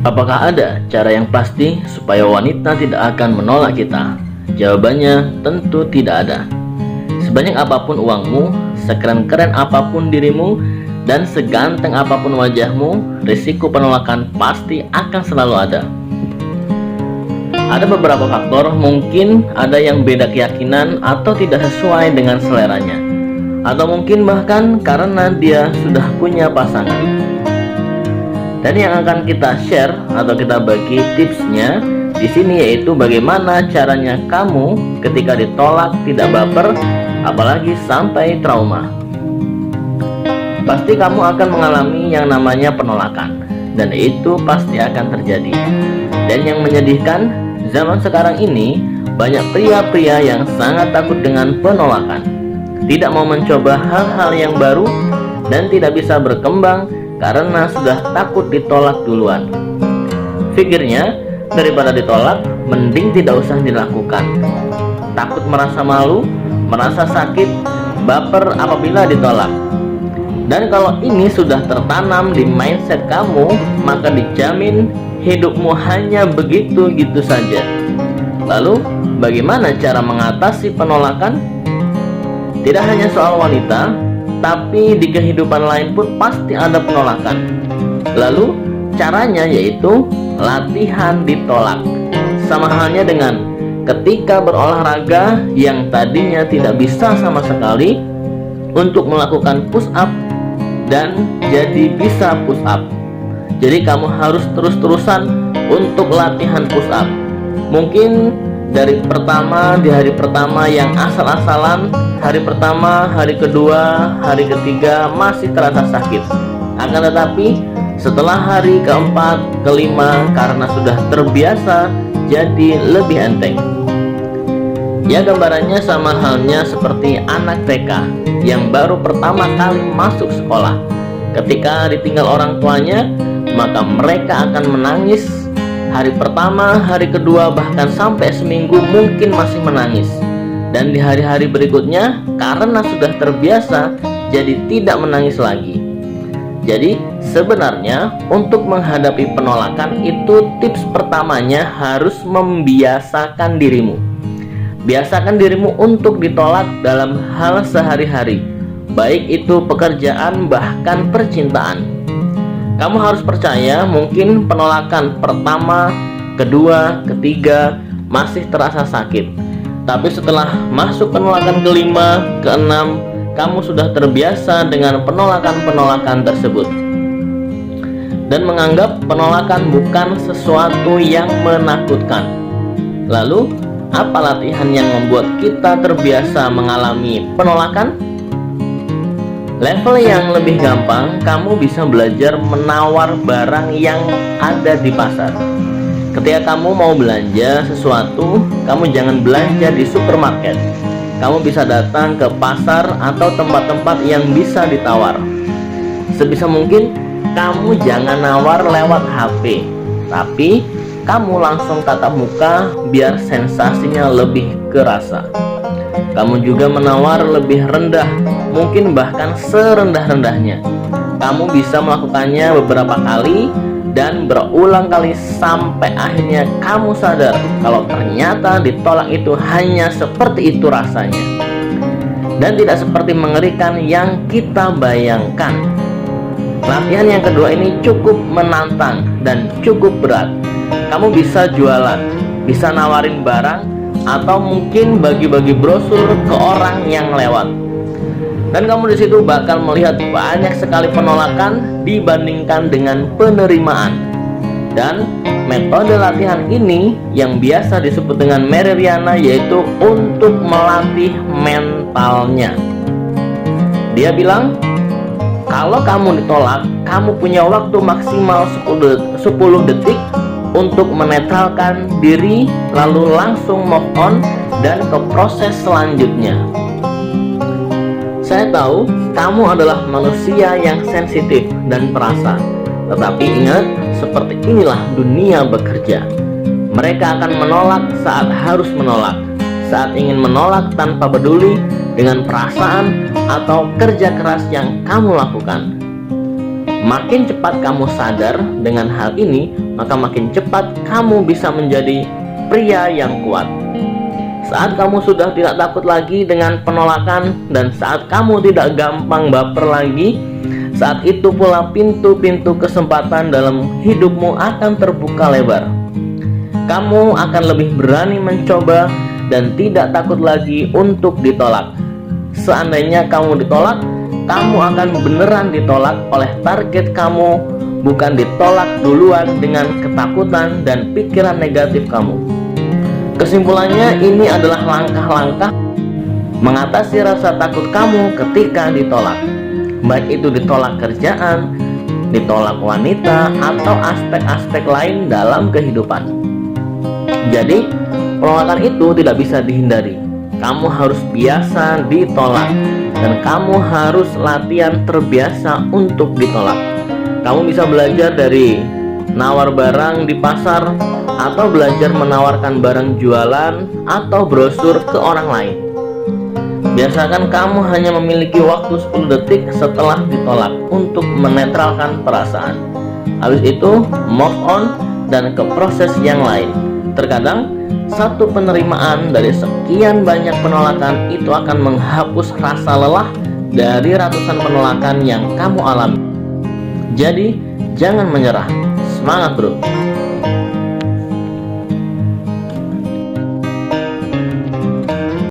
Apakah ada cara yang pasti supaya wanita tidak akan menolak kita? Jawabannya tentu tidak ada. Sebanyak apapun uangmu, sekeren-keren apapun dirimu, dan seganteng apapun wajahmu, risiko penolakan pasti akan selalu ada. Ada beberapa faktor, mungkin ada yang beda keyakinan atau tidak sesuai dengan seleranya, atau mungkin bahkan karena dia sudah punya pasangan. Dan yang akan kita share atau kita bagi tipsnya di sini yaitu bagaimana caranya kamu ketika ditolak tidak baper, apalagi sampai trauma. Pasti kamu akan mengalami yang namanya penolakan, dan itu pasti akan terjadi. Dan yang menyedihkan, zaman sekarang ini banyak pria-pria yang sangat takut dengan penolakan, tidak mau mencoba hal-hal yang baru, dan tidak bisa berkembang karena sudah takut ditolak duluan. Pikirnya, daripada ditolak, mending tidak usah dilakukan. Takut merasa malu, merasa sakit, baper apabila ditolak. Dan kalau ini sudah tertanam di mindset kamu, maka dijamin hidupmu hanya begitu-gitu saja. Lalu, bagaimana cara mengatasi penolakan? Tidak hanya soal wanita, tapi di kehidupan lain pun pasti ada penolakan. Lalu caranya yaitu latihan ditolak. Sama halnya dengan ketika berolahraga yang tadinya tidak bisa sama sekali untuk melakukan push up dan jadi bisa push up. Jadi kamu harus terus-terusan untuk latihan push up. Mungkin dari di hari pertama yang asal-asalan, hari pertama, hari kedua, hari ketiga masih terasa sakit. Akan tetapi setelah hari keempat, kelima, karena sudah terbiasa, jadi lebih enteng. Ya, gambarannya sama halnya seperti anak TK yang baru pertama kali masuk sekolah. Ketika ditinggal orang tuanya, maka mereka akan menangis. Hari pertama, hari kedua, bahkan sampai seminggu mungkin masih menangis. Dan di hari-hari berikutnya, karena sudah terbiasa, jadi tidak menangis lagi. Jadi sebenarnya untuk menghadapi penolakan itu tips pertamanya harus membiasakan dirimu. Biasakan dirimu untuk ditolak dalam hal sehari-hari, baik itu pekerjaan bahkan percintaan. Kamu harus percaya mungkin penolakan pertama, kedua, ketiga masih terasa sakit. Tapi setelah masuk penolakan kelima, keenam, kamu sudah terbiasa dengan penolakan-penolakan tersebut dan menganggap penolakan bukan sesuatu yang menakutkan. Lalu, apa latihan yang membuat kita terbiasa mengalami penolakan? Level yang lebih gampang, kamu bisa belajar menawar barang yang ada di pasar. Ketika kamu mau belanja sesuatu, kamu jangan belanja di supermarket. Kamu bisa datang ke pasar atau tempat-tempat yang bisa ditawar. Sebisa mungkin, kamu jangan nawar lewat HP, tapi kamu langsung tatap muka biar sensasinya lebih kerasa. Kamu juga menawar lebih rendah, mungkin bahkan serendah-rendahnya. Kamu bisa melakukannya beberapa kali dan berulang kali sampai akhirnya kamu sadar kalau ternyata ditolak itu hanya seperti itu rasanya, dan tidak seperti mengerikan yang kita bayangkan. Latihan yang kedua ini cukup menantang dan cukup berat. Kamu bisa jualan, bisa nawarin barang, atau mungkin bagi-bagi brosur ke orang yang lewat. Dan kamu di situ bakal melihat banyak sekali penolakan dibandingkan dengan penerimaan. Dan metode latihan ini yang biasa disebut dengan Mary-Riana, yaitu untuk melatih mentalnya. Dia bilang, kalau kamu ditolak, kamu punya waktu maksimal 10 detik untuk menetralkan diri, lalu langsung move on dan ke proses selanjutnya. Saya tahu kamu adalah manusia yang sensitif dan perasa, tetapi ingat, seperti inilah dunia bekerja. Mereka akan menolak saat harus menolak, saat ingin menolak tanpa peduli dengan perasaan atau kerja keras yang kamu lakukan. Makin cepat kamu sadar dengan hal ini, maka makin cepat kamu bisa menjadi pria yang kuat. Saat kamu sudah tidak takut lagi dengan penolakan, dan saat kamu tidak gampang baper lagi, saat itu pula pintu-pintu kesempatan dalam hidupmu akan terbuka lebar. Kamu akan lebih berani mencoba dan tidak takut lagi untuk ditolak. Seandainya kamu ditolak, kamu akan beneran ditolak oleh target kamu, bukan ditolak duluan dengan ketakutan dan pikiran negatif kamu. Kesimpulannya, ini adalah langkah-langkah mengatasi rasa takut kamu ketika ditolak. Baik itu ditolak kerjaan, ditolak wanita, atau aspek-aspek lain dalam kehidupan. Jadi, penolakan itu tidak bisa dihindari. Kamu harus biasa ditolak, dan kamu harus latihan terbiasa untuk ditolak. Kamu bisa belajar dari nawar barang di pasar, atau belajar menawarkan barang jualan atau brosur ke orang lain. Biasakan kamu hanya memiliki waktu 10 detik setelah ditolak untuk menetralkan perasaan. Habis itu move on dan ke proses yang lain. Terkadang satu penerimaan dari sekian banyak penolakan itu akan menghapus rasa lelah dari ratusan penolakan yang kamu alami. Jadi jangan menyerah. Semangat bro.